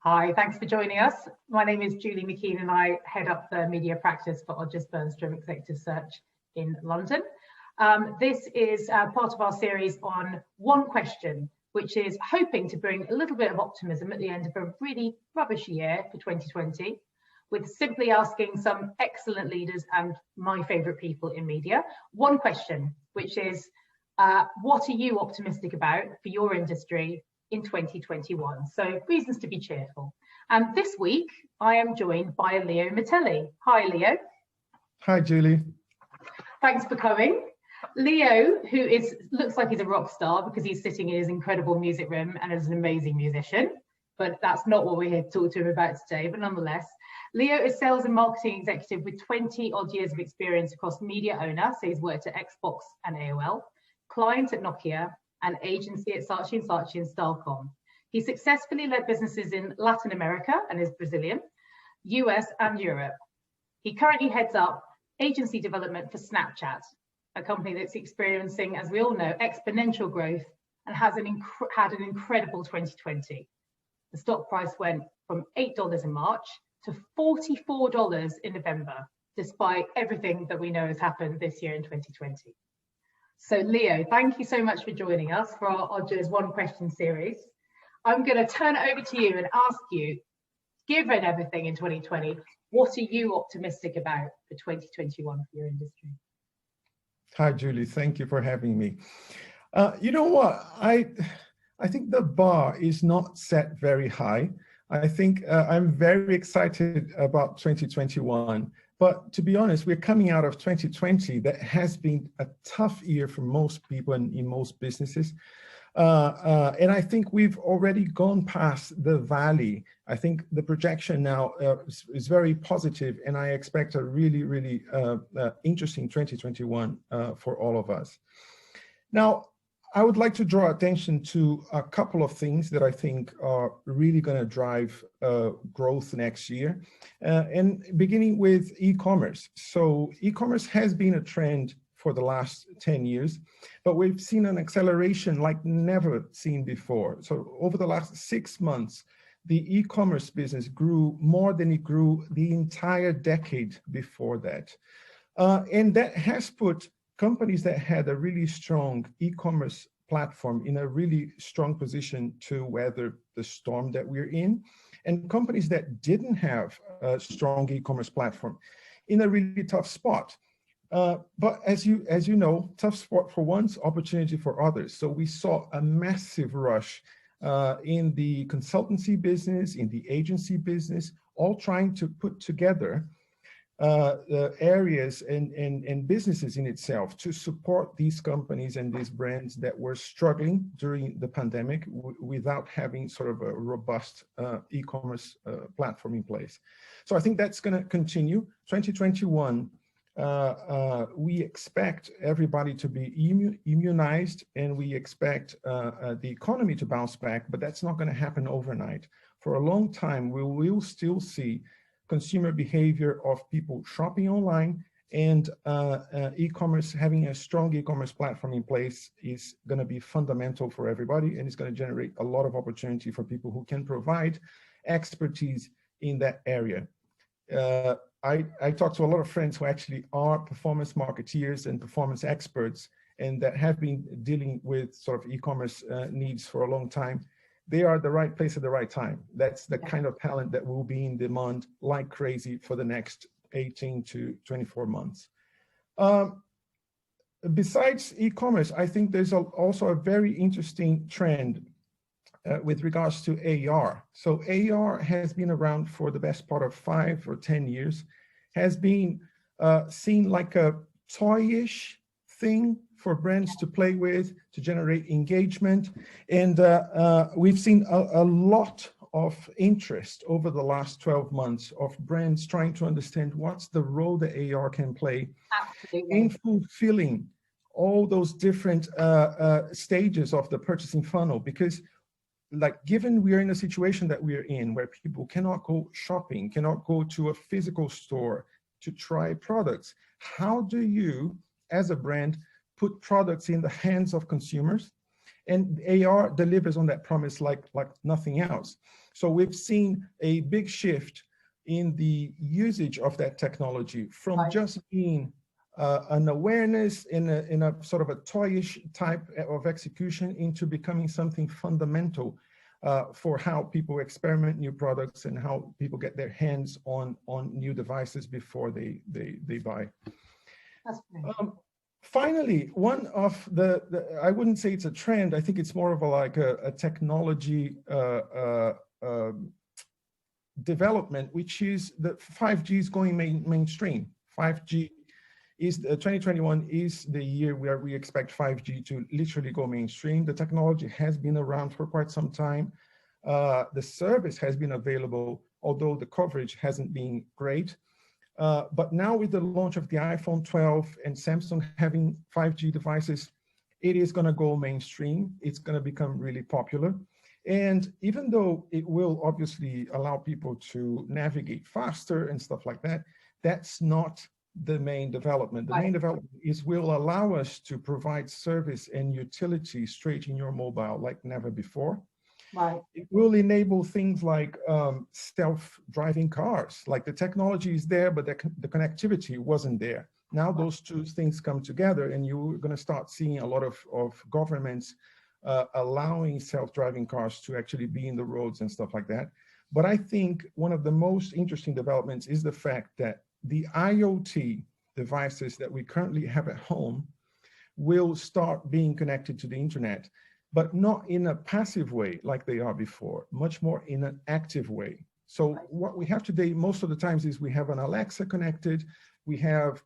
Hi, thanks for joining us. My name is Julie McKean and I head up the media practice for Odgers Bergstrom Executive Search in London. This is part of our series on One Question, which is hoping to bring a little bit of optimism at the end of a really rubbish year for 2020, with simply asking some excellent leaders and my favourite people in media one question, which is, what are you optimistic about for your industry in 2021? So reasons to be cheerful. And this week, I am joined by Leo Metelli. Hi, Leo. Hi, Julie. Thanks for coming. Leo, who looks like he's a rock star because he's sitting in his incredible music room and is an amazing musician, but that's not what we're here to talk to him about today. But nonetheless, Leo is sales and marketing executive with 20 odd years of experience across media owner. So he's worked at Xbox and AOL, client at Nokia, and agency at Saatchi & Saatchi and Starcom. He successfully led businesses in Latin America and is Brazilian, US and Europe. He currently heads up agency development for Snapchat, a company that's experiencing, as we all know, exponential growth and has had an incredible 2020. The stock price went from $8 in March to $44 in November, despite everything that we know has happened this year in 2020. So Leo, thank you so much for joining us for our Odgers One Question series. I'm going to turn it over to you and ask you, given everything in 2020, what are you optimistic about for 2021 for your industry? Hi, Julie. Thank you for having me. You know what? I think the bar is not set very high. I think I'm very excited about 2021. But to be honest, we're coming out of 2020 that has been a tough year for most people and in most businesses. And I think we've already gone past the valley. I think the projection now is very positive, and I expect a really, really interesting 2021 for all of us. Now, I would like to draw attention to a couple of things that I think are really going to drive growth next year, and beginning with e-commerce. So e-commerce has been a trend for the last 10 years, but we've seen an acceleration like never seen before. So over the last 6 months, the e-commerce business grew more than it grew the entire decade before that. And that has put companies that had a really strong e-commerce platform in a really strong position to weather the storm that we're in, and companies that didn't have a strong e-commerce platform in a really tough spot. But as you know, tough spot for one's, opportunity for others. So we saw a massive rush in the consultancy business, in the agency business, all trying to put together areas and businesses in itself to support these companies and these brands that were struggling during the pandemic without having sort of a robust e-commerce platform in place. So I think that's going to continue. 2021, we expect everybody to be immunized, and we expect the economy to bounce back, but that's not going to happen overnight. For a long time, we will still see consumer behavior of people shopping online, and e-commerce, having a strong e-commerce platform in place is going to be fundamental for everybody, and it's going to generate a lot of opportunity for people who can provide expertise in that area. I talk to a lot of friends who actually are performance marketeers and performance experts, and that have been dealing with sort of e-commerce needs for a long time. They are at the right place at the right time. That's the kind of talent that will be in demand like crazy for the next 18 to 24 months. Besides e-commerce, I think there's also a very interesting trend with regards to AR. So AR has been around for the best part of 5 or 10 years, has been seen like a toyish thing for brands to play with, to generate engagement. And we've seen a lot of interest over the last 12 months of brands trying to understand what's the role that AR can play in fulfilling all those different stages of the purchasing funnel. Because like, given we are in a situation that we are in where people cannot go shopping, cannot go to a physical store to try products, how do you, as a brand, put products in the hands of consumers And AR delivers on that promise like nothing else. So we've seen a big shift in the usage of that technology from just being an awareness in a sort of a toyish type of execution into becoming something fundamental for how people experiment new products and how people get their hands on new devices before they buy. That's great. Finally, one of I wouldn't say it's a trend, I think it's more of a technology development, which is that 5G is going mainstream. 5G is 2021 is the year where we expect 5G to literally go mainstream. The technology has been around for quite some time. The service has been available, although the coverage hasn't been great. But now with the launch of the iPhone 12 and Samsung having 5G devices, it is going to go mainstream. It's going to become really popular. And even though it will obviously allow people to navigate faster and stuff like that, that's not the main development. The main development is will allow us to provide service and utility straight in your mobile like never before. Right. It will enable things like self-driving cars. Like the technology is there, but the connectivity wasn't there. Now those two things come together, and you're going to start seeing a lot of governments allowing self-driving cars to actually be in the roads and stuff like that. But I think one of the most interesting developments is the fact that the IoT devices that we currently have at home will start being connected to the internet, but not in a passive way like they are before, much more in an active way. So what we have today, most of the times, is we have an Alexa connected, we have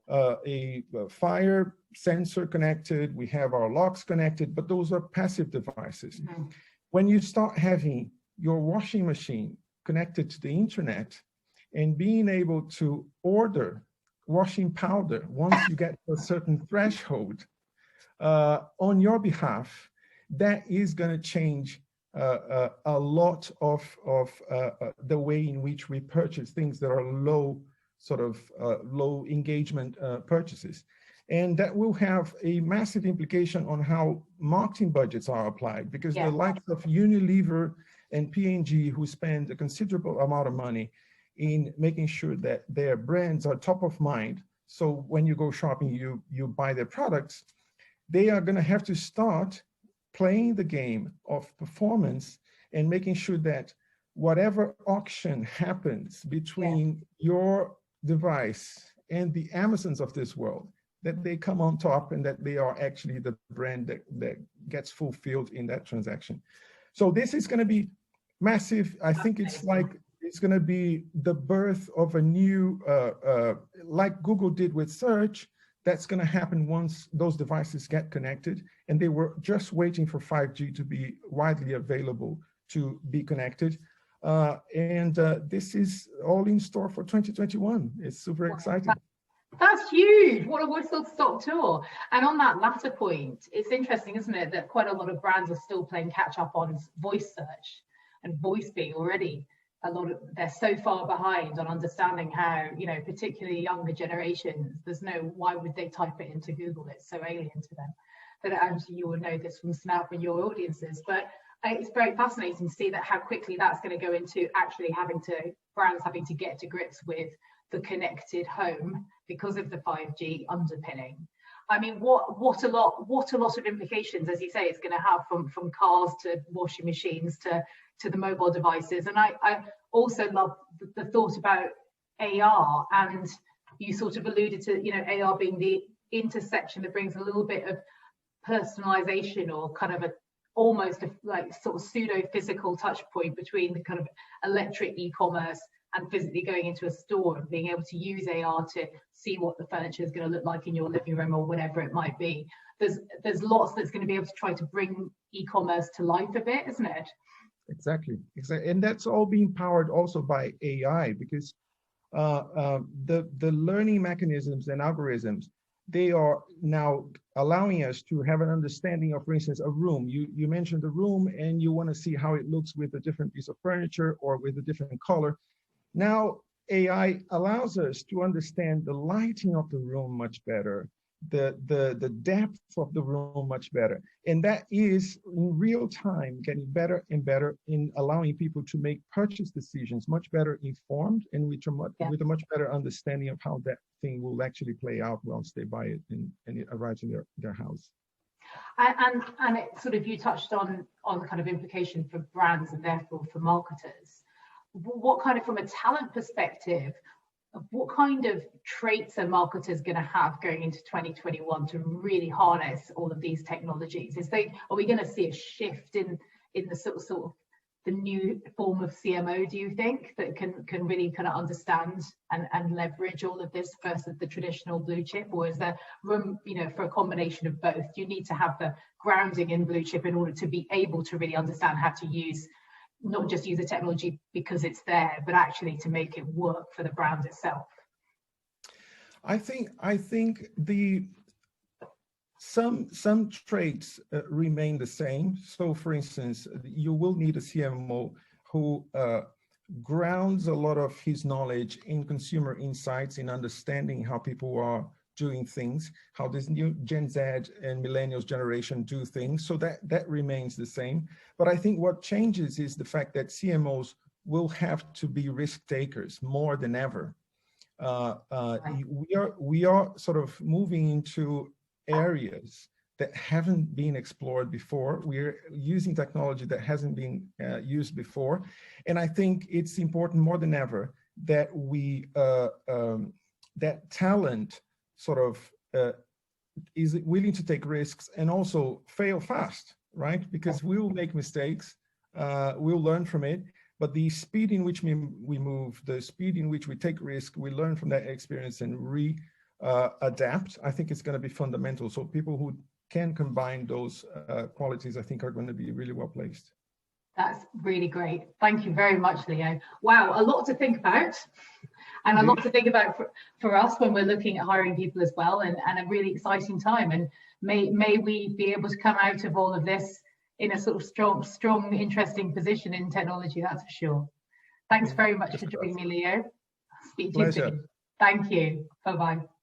a fire sensor connected, we have our locks connected, but those are passive devices. Mm-hmm. When you start having your washing machine connected to the internet and being able to order washing powder once you get to a certain threshold on your behalf, that is going to change a lot of the way in which we purchase things that are low engagement purchases. And that will have a massive implication on how marketing budgets are applied, because the likes of Unilever and P&G, who spend a considerable amount of money in making sure that their brands are top of mind, so when you go shopping, you buy their products, they are going to have to start playing the game of performance and making sure that whatever auction happens between your device and the Amazons of this world, that they come on top and that they are actually the brand that gets fulfilled in that transaction. So this is going to be massive. I think it's going to be the birth of a new, like Google did with search. That's going to happen once those devices get connected, and they were just waiting for 5G to be widely available to be connected. This is all in store for 2021. It's super exciting. That's huge. What a whistle-stop tour. And on that latter point, it's interesting, isn't it, that quite a lot of brands are still playing catch up on voice search and voice being already they're so far behind on understanding how, particularly younger generations, why would they type it into Google? It's so alien to them. That actually you will know this from Snap and your audiences. But it's very fascinating to see that how quickly that's going to go into actually brands having to get to grips with the connected home because of the 5G underpinning. I mean, what a lot of implications, as you say, it's going to have from cars to washing machines to the mobile devices. And I also love the thought about AR, and you sort of alluded to, AR being the intersection that brings a little bit of personalization, or kind of almost like sort of pseudo physical touch point between the kind of electric e-commerce and physically going into a store and being able to use AR to see what the furniture is going to look like in your living room or whatever it might be. There's lots that's going to be able to try to bring e-commerce to life a bit, isn't it? Exactly. And that's all being powered also by AI, because the learning mechanisms and algorithms, they are now allowing us to have an understanding of, for instance, a room. You mentioned the room and you want to see how it looks with a different piece of furniture or with a different color. Now, AI allows us to understand the lighting of the room much better, the depth of the room much better. And that is in real time getting better and better in allowing people to make purchase decisions much better informed and with a much better understanding of how that thing will actually play out once they buy it and it arrives in their house. And it sort of, you touched on the kind of implication for brands and therefore for marketers. What kind of, from a talent perspective, what kind of traits are marketers going to have going into 2021 to really harness all of these technologies? Are we going to see a shift in the sort of the new form of CMO, do you think, that can really kind of understand and leverage all of this versus the traditional blue chip? Or is there room, for a combination of both? Do you need to have the grounding in blue chip in order to be able to really understand how to not just use the technology because it's there, but actually to make it work for the brand itself? I think some traits remain the same. So for instance, you will need a CMO who grounds a lot of his knowledge in consumer insights, in understanding how people are doing things, how this new Gen Z and millennials generation do things. So that remains the same. But I think what changes is the fact that CMOs will have to be risk takers more than ever. We are sort of moving into areas that haven't been explored before. We're using technology that hasn't been used before. And I think it's important more than ever that that talent sort of is willing to take risks and also fail fast, right? Because we will make mistakes, we'll learn from it, but the speed in which we move, the speed in which we take risk, we learn from that experience and adapt, I think it's going to be fundamental. So people who can combine those qualities, I think, are going to be really well placed. That's really great. Thank you very much, Leo. Wow, a lot to think about, and a lot to think about for us when we're looking at hiring people as well, and a really exciting time. And may we be able to come out of all of this in a sort of strong, interesting position in technology, that's for sure. Thanks very much for joining me, Leo. Speak to you soon. Thank you. Bye-bye.